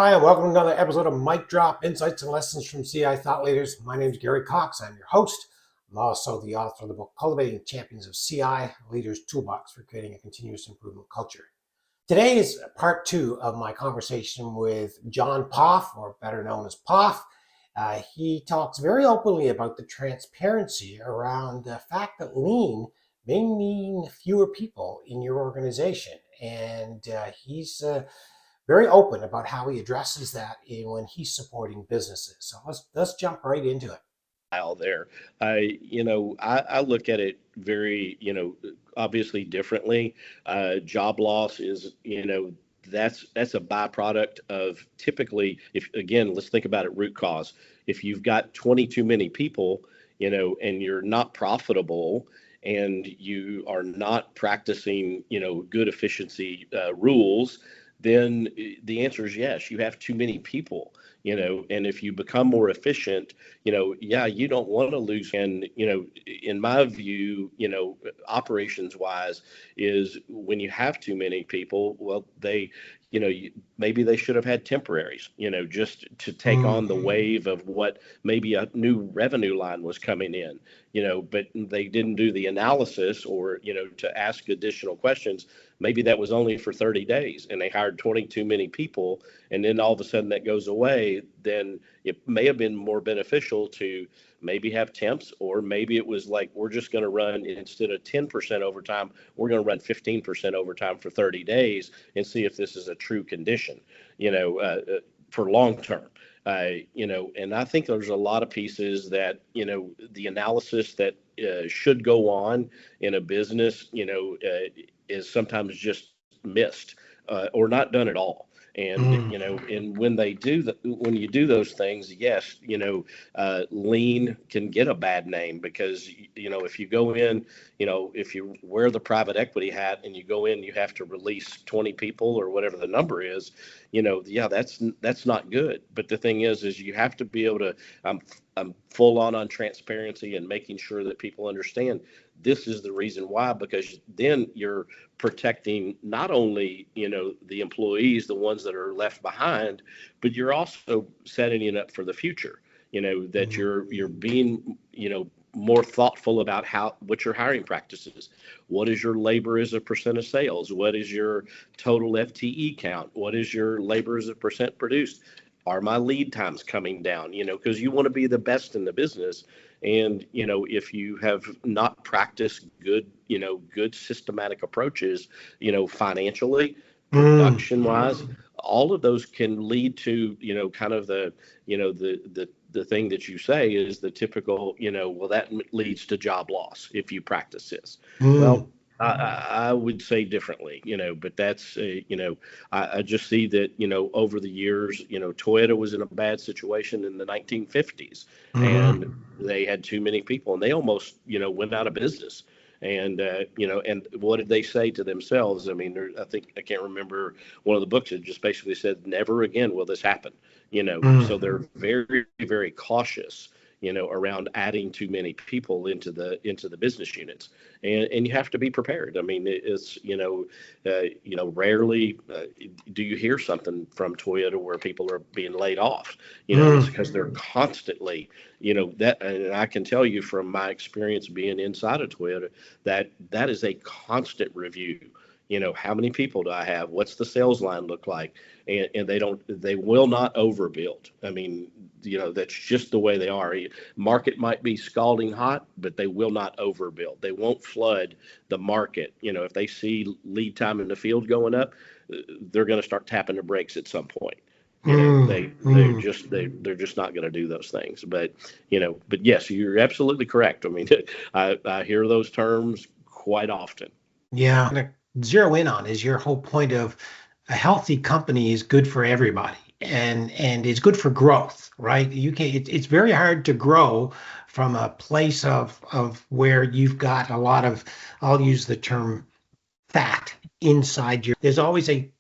Hi, and welcome to another episode of Mic Drop Insights and Lessons from CI Thought Leaders. My name is Gary Cox. I'm your host. I'm also the author of the book Cultivating Champions of CI, Leaders Toolbox for Creating a Continuous Improvement Culture. Today is part two of my conversation with John Poff, or better known as Poff. He talks very openly about the transparency around the fact that lean may mean fewer people in your organization. And he's very open about how he addresses that when he's supporting businesses. So let's jump right into it. There. I look at it very, obviously differently. Job loss is, that's a byproduct of typically, if again, let's think about it, root cause. If you've got 20 too many people, and you're not profitable and you are not practicing, good efficiency rules, then the answer is yes, you have too many people, and if you become more efficient, you don't want to lose. And, in my view, operations wise is when you have too many people, well, maybe they should have had temporaries, just to take on the wave of what maybe a new revenue line was coming in, but they didn't do the analysis or, to ask additional questions. Maybe that was only for 30 days and they hired 20 too many people, and then all of a sudden that goes away. Then it may have been more beneficial to maybe have temps, or maybe it was like, we're just going to run, instead of 10% overtime, we're going to run 15% overtime for 30 days and see if this is a true condition, for long term. And I think there's a lot of pieces that, the analysis that should go on in a business, is sometimes just missed or not done at all. And, and when when you do those things, yes, lean can get a bad name because, if you go in, if you wear the private equity hat and you go in, you have to release 20 people or whatever the number is, that's not good. But the thing is you have to be able to, I'm full on transparency and making sure that people understand this is the reason why, because then you're protecting not only, the employees, the ones that are left behind, but you're also setting it up for the future, that you're being, more thoughtful about what your hiring practices. What is your labor as a percent of sales? What is your total FTE count? What is your labor as a percent produced? Are my lead times coming down? Because you want to be the best in the business. And, if you have not practiced good systematic approaches, financially, production wise, all of those can lead to, kind of the thing that you say is the typical, well, that leads to job loss if you practice this. Well, I would say differently, but that's, I just see that, over the years, Toyota was in a bad situation in the 1950s and they had too many people and they almost, went out of business. And, and what did they say to themselves? I mean, I can't remember one of the books that just basically said, never again will this happen, so they're very, very cautious, around adding too many people into the business units, and you have to be prepared. I mean, it's rarely do you hear something from Toyota where people are being laid off. It's because they're constantly, that, and I can tell you from my experience being inside of Toyota that is a constant review. How many people do I have? What's the sales line look like? And they will not overbuild. I mean, that's just the way they are. Market might be scalding hot, but they will not overbuild. They won't flood the market. If they see lead time in the field going up, they're going to start tapping the brakes at some point. They're just not going to do those things. But yes, you're absolutely correct. I mean, I hear those terms quite often. Yeah, I'm going to zero in on is your whole point of a healthy company is good for everybody and it's good for growth, right? It's very hard to grow from a place of where you've got a lot of, I'll use the term fat inside there's always a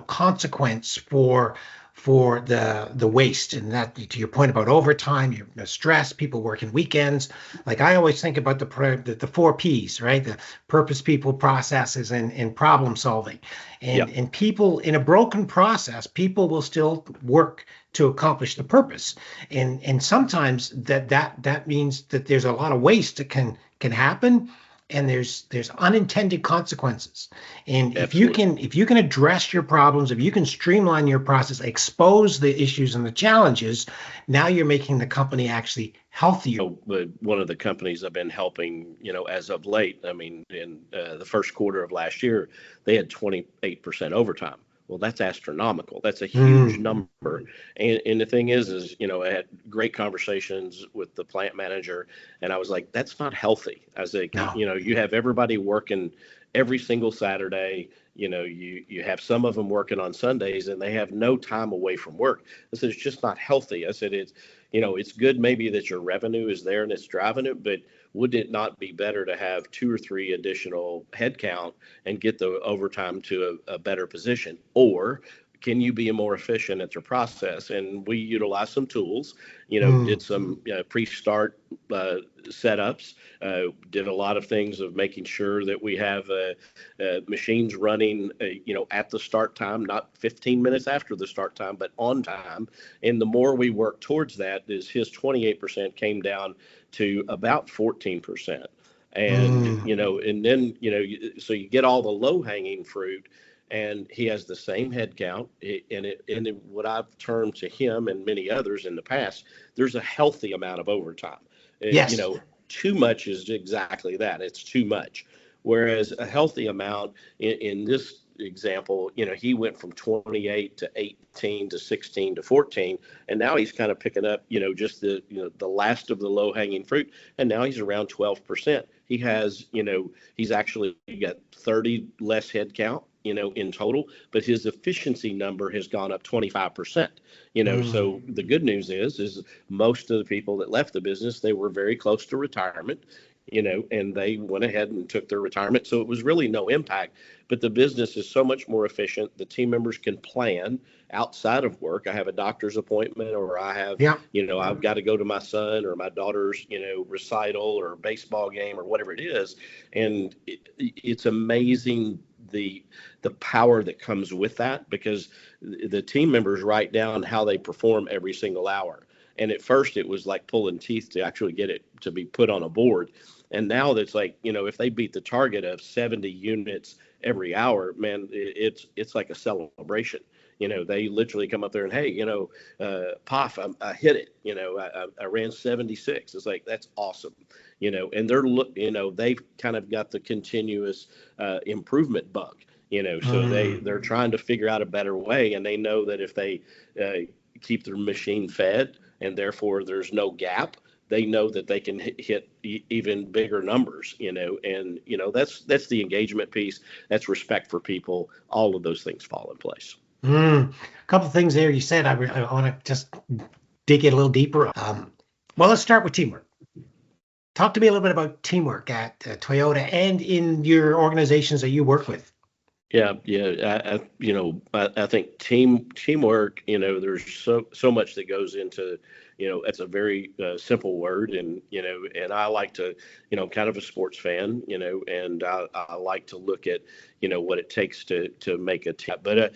consequence for for the waste. And that, to your point about overtime, the stress, people working weekends. Like I always think about the four P's, right? The purpose, people, processes, and problem solving. Yeah, And people in a broken process, people will still work to accomplish the purpose. And sometimes that means that there's a lot of waste that can happen, and there's unintended consequences. And absolutely. if you can address your problems, if you can streamline your process, expose the issues and the challenges, now you're making the company actually healthier. But one of the companies I've been helping, as of late, I mean, in the first quarter of last year, they had 28% overtime. Well, that's astronomical. That's a huge Mm, number. And the thing is, I had great conversations with the plant manager, and I was like, that's not healthy. I was like, no. you have everybody working every single Saturday. You have some of them working on Sundays, and they have no time away from work. I said, it's just not healthy. I said, it's good maybe that your revenue is there and it's driving it, but would it not be better to have 2 or 3 additional headcount and get the overtime to a better position? Or can you be more efficient at your process? And we utilize some tools, Mm, did some pre-start setups, did a lot of things of making sure that we have machines running, at the start time, not 15 minutes after the start time, but on time. And the more we work towards that, is his 28% came down to about 14%. And, mm, and then, so you get all the low hanging fruit, and he has the same head count. What I've termed to him and many others in the past, there's a healthy amount of overtime. yes. Too much is exactly that. It's too much. Whereas a healthy amount in this example, he went from 28 to 18 to 16 to 14, and now he's kind of picking up, just the last of the low hanging fruit, and now he's around 12%. He has, he's actually got 30 less head count, in total, but his efficiency number has gone up 25%. Mm, So the good news is most of the people that left the business, they were very close to retirement, and they went ahead and took their retirement. So it was really no impact, but the business is so much more efficient. The team members can plan outside of work. I have a doctor's appointment, or I have, yeah. I've got to go to my son or my daughter's, recital or baseball game or whatever it is. And it's amazing the power that comes with that, because the team members write down how they perform every single hour. And at first it was like pulling teeth to actually get it to be put on a board. And now that's like, if they beat the target of 70 units every hour, man, it's like a celebration. They literally come up there and, hey, Poff, I hit it. I ran 76. It's like, that's awesome. And they've kind of got the continuous improvement bug. So Mm, they're trying to figure out a better way, and they know that if they keep their machine fed, and therefore there's no gap, they know that they can hit even bigger numbers. And that's the engagement piece. That's respect for people. All of those things fall in place. mm. A couple of things there you said. I want to just dig in a little deeper. Well, let's start with teamwork. Talk to me a little bit about teamwork at Toyota and in your organizations that you work with. Yeah. I think teamwork. There's so much that goes into. It's a very simple word, and I like to. I'm kind of a sports fan. And I like to look at what it takes to make a team. But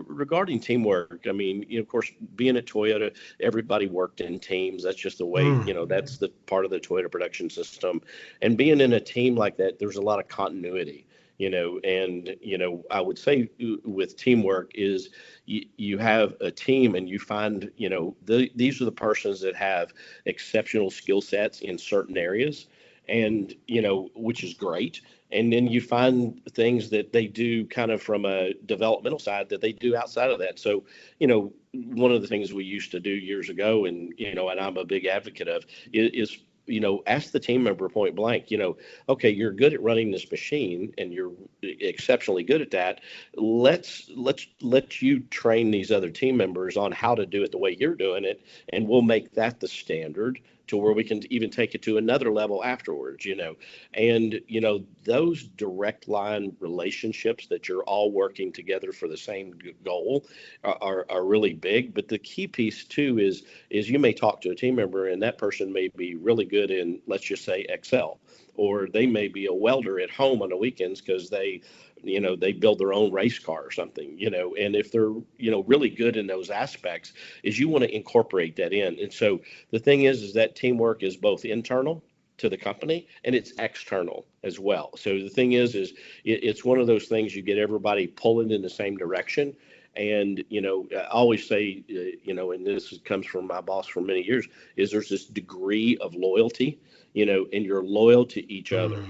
regarding teamwork, I mean, of course, being at Toyota, everybody worked in teams. That's just the way. Mm, That's the part of the Toyota production system, and being in a team like that, there's a lot of continuity. And I would say with teamwork is you have a team, and you find these are the persons that have exceptional skill sets in certain areas, and which is great. And then you find things that they do kind of from a developmental side that they do outside of that. So one of the things we used to do years ago, and and I'm a big advocate of, is ask the team member point blank, okay, you're good at running this machine and you're exceptionally good at that. Let's let you train these other team members on how to do it the way you're doing it, and we'll make that the standard. to where we can even take it to another level afterwards, and those direct line relationships that you're all working together for the same goal are really big. But the key piece too is you may talk to a team member and that person may be really good in, let's just say, Excel, or they may be a welder at home on the weekends because they build their own race car or something, and if they're, really good in those aspects, is you want to incorporate that in. And so the thing is that teamwork is both internal to the company and it's external as well. So the thing is it's one of those things you get everybody pulling in the same direction. And, I always say, and this comes from my boss for many years, is there's this degree of loyalty, and you're loyal to each other,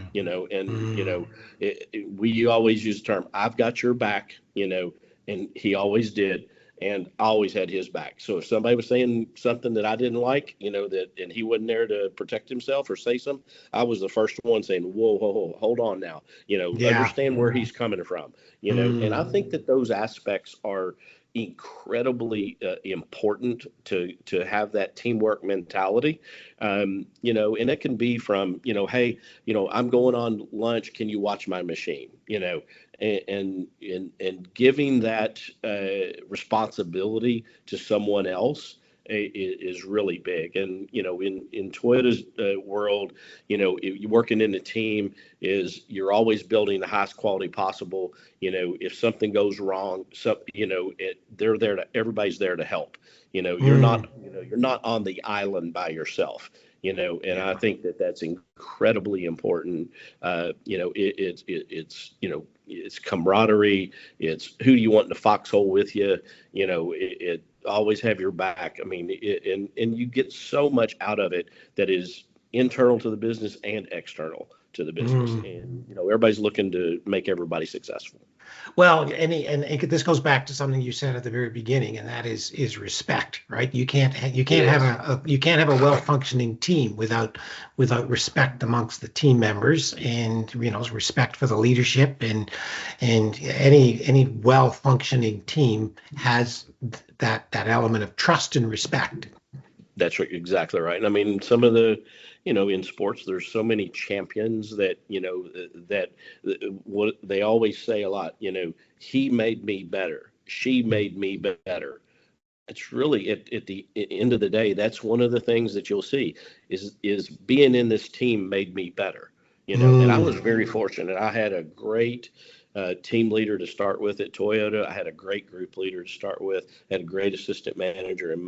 we always use the term, I've got your back, and he always did. And I always had his back. So if somebody was saying something that I didn't like, and he wasn't there to protect himself or say something, I was the first one saying, whoa, hold on now, understand where he's coming from, and I think that those aspects are incredibly important to have that teamwork mentality, and it can be from, hey, I'm going on lunch, can you watch my machine, and giving that responsibility to someone else is really big. And in Toyota's world, you working in a team is you're always building the highest quality possible. If something goes wrong, everybody's there to help. You're not on the island by yourself. And I think that that's incredibly important. It's camaraderie. It's who do you want in the foxhole with you. It always have your back. I mean, and you get so much out of it that is internal to the business and external to the business. And everybody's looking to make everybody successful. Well, and this goes back to something you said at the very beginning, and that is respect, right? You can't have a well-functioning team without respect amongst the team members, and respect for the leadership, and any well-functioning team has that element of trust and respect. That's exactly right. And I mean, some of the, in sports, there's so many champions that, that what they always say a lot, he made me better. She made me better. It's really at the end of the day, that's one of the things that you'll see is being in this team made me better, and I was very fortunate. I had a great team leader to start with at Toyota. I had a great group leader to start with, had a great assistant manager and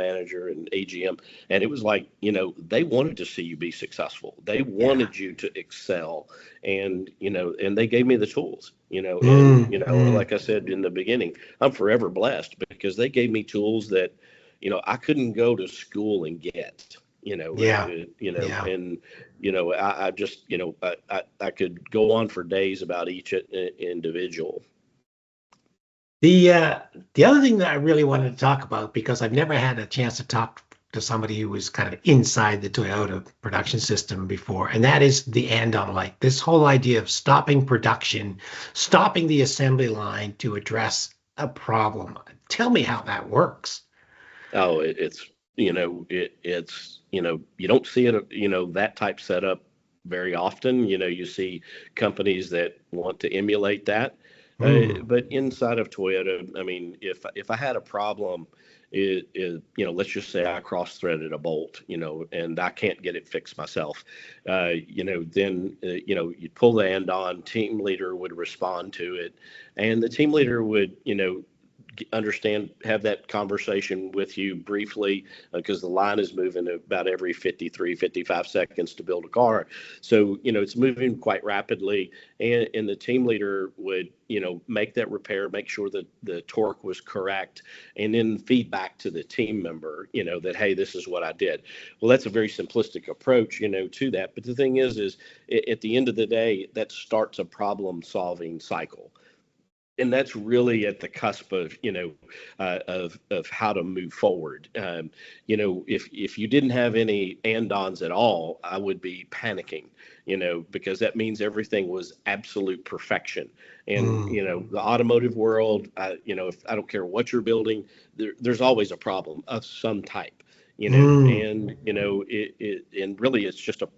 AGM. And it was like, they wanted to see you be successful. They wanted you to excel. And, and they gave me the tools, like I said in the beginning, I'm forever blessed because they gave me tools that, I couldn't go to school and get. And I just I could go on for days about each individual. The other thing that I really wanted to talk about, because I've never had a chance to talk to somebody who was kind of inside the Toyota production system before, and that is the Andon light. This whole idea of stopping production, stopping the assembly line to address a problem. Tell me how that works. Oh, it's you don't see it, that type setup very often. You see companies that want to emulate that. But inside of Toyota, I mean, if I had a problem, let's just say I cross-threaded a bolt, and I can't get it fixed myself, then, you'd pull the Andon, team leader would respond to it, and the team leader would, understand, have that conversation with you briefly, because the line is moving about every 55 seconds to build a car. So, it's moving quite rapidly, and the team leader would, make that repair, make sure that the torque was correct, and then feedback to the team member, that, hey, this is what I did. Well, that's a very simplistic approach, to that. But the thing is at the end of the day, that starts a problem solving cycle. And that's really at the cusp of, of how to move forward. If you didn't have any Andons at all, I would be panicking, because that means everything was absolute perfection. And, the automotive world, if I don't care what you're building, there's always a problem of some type. Mm. and and really it's just at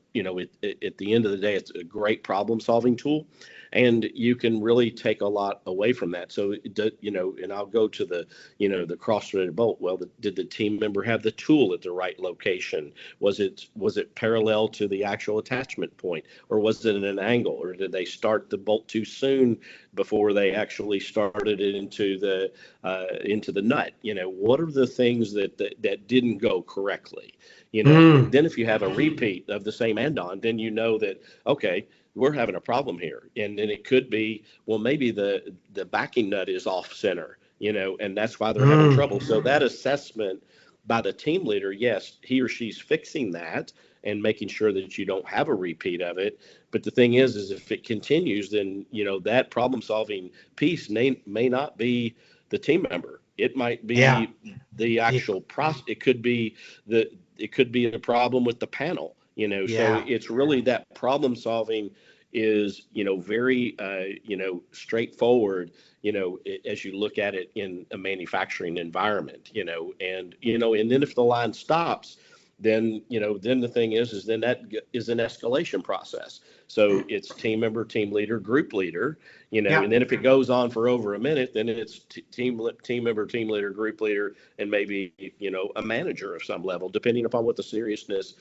the end of the day, it's a great problem solving tool, and you can really take a lot away from that. So and I'll go to the cross-threaded bolt. Well, did the team member have the tool at the right location? Was it parallel to the actual attachment point, or was it at an angle, or did they start the bolt too soon before they actually started it into the nut? What are the things that didn't go correctly? Mm. Then if you have a repeat of the same Andon, then that, okay, we're having a problem here. And then it could be, well, maybe the backing nut is off center, and that's why they're having Mm. trouble. So that assessment by the team leader, yes, he or she's fixing that and making sure that you don't have a repeat of it. But the thing is if it continues, then, that problem solving piece may not be the team member. It might Yeah. be the actual process. It could be a problem with the panel, so Yeah. it's really that problem solving is, very, straightforward, as you look at it in a manufacturing environment, and then if the line stops, then the thing is then that is an escalation process. So it's team member, team leader, group leader, Yeah. and then if it goes on for over a minute, then it's team member, team leader, group leader, and maybe, a manager of some level, depending upon what the seriousness,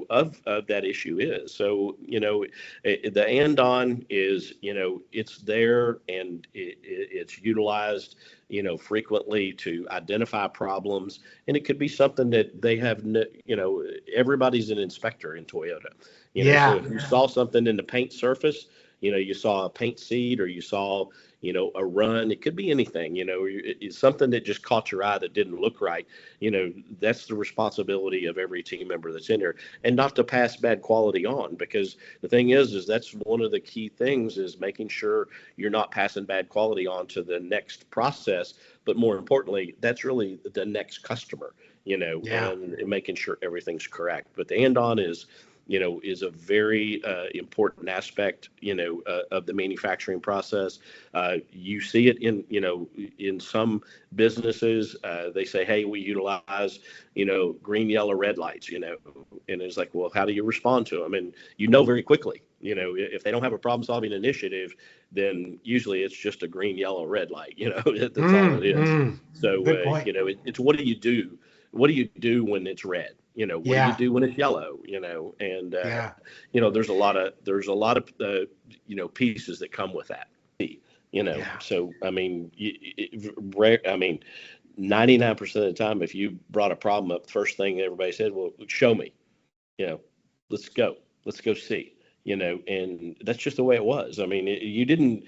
of that issue is. So, the Andon is, it's there, and it's utilized, frequently to identify problems. And it could be something that they have, everybody's an inspector in Toyota, so Yeah. if you saw something in the paint surface, you saw a paint seed, or you saw, a run, it could be anything, it's something that just caught your eye that didn't look right. That's the responsibility of every team member that's in there, and not to pass bad quality on, because the thing is that's one of the key things, is making sure you're not passing bad quality on to the next process. But more importantly, that's really the next customer, Yeah. and making sure everything's correct. But the Andon is a very important aspect, of the manufacturing process. You see it in some businesses. They say, hey, we utilize, green, yellow, red lights, and it's like, well, how do you respond to them? And very quickly, if they don't have a problem solving initiative, then usually it's just a green, yellow, red light, that's all it Mm. is. Mm. So, Good point. it's what do you do? What do you do when it's red? What do you Yeah. do when it's yellow? And Yeah. there's a lot of pieces that come with that. Yeah. So I mean, I mean, 99% of the time, if you brought a problem up, first thing everybody said, well, show me. you know, let's go see. And that's just the way it was. I mean, you didn't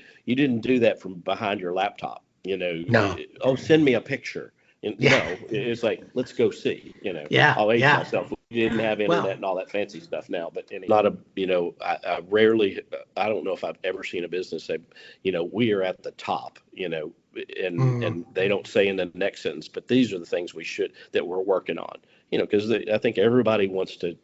do that from behind your laptop. No. Oh, send me a picture. And Yeah. no, it's like, let's go see. Yeah. I'll age Yeah. myself. We didn't have internet Well. and all that fancy stuff now, but not a, I rarely, I don't know if I've ever seen a business say, we are at the top, and Mm. and they don't say in the next sentence, but these are the things that we're working on. Because I think everybody wants to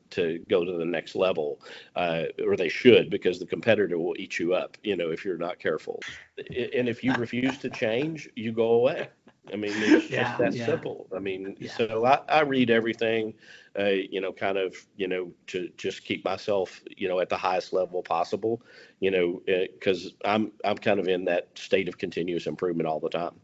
go to the next level, or they should, because the competitor will eat you up, if you're not careful. And if you refuse to change, you go away. I mean, it's just Yeah. that Yeah. simple. I mean, Yeah. so I read everything, kind of, to just keep myself, at the highest level possible, because I'm kind of in that state of continuous improvement all the time.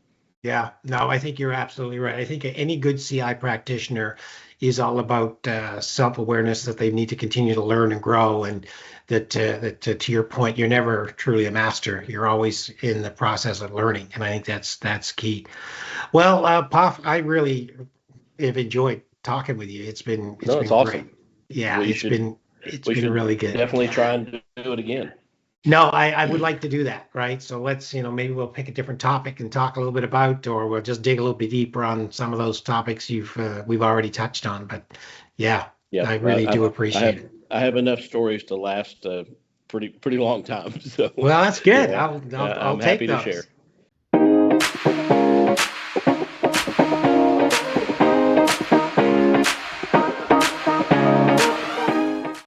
Yeah, no, I think you're absolutely right. I think any good CI practitioner is all about self-awareness, that they need to continue to learn and grow, and that to your point, you're never truly a master. You're always in the process of learning, and I think that's key. Well, Poff, I really have enjoyed talking with you. It's No, it's been great. awesome. Yeah, We should it's we been should really good. definitely try and do it again. No, I would like to do that, right? So let's, maybe we'll pick a different topic and talk a little bit about, or we'll just dig a little bit deeper on some of those topics we've already touched on. But yeah, Yep. I really do I appreciate have it. I have enough stories to last a pretty long time. So Well, that's good. yeah, I'll I'm take happy to share. those.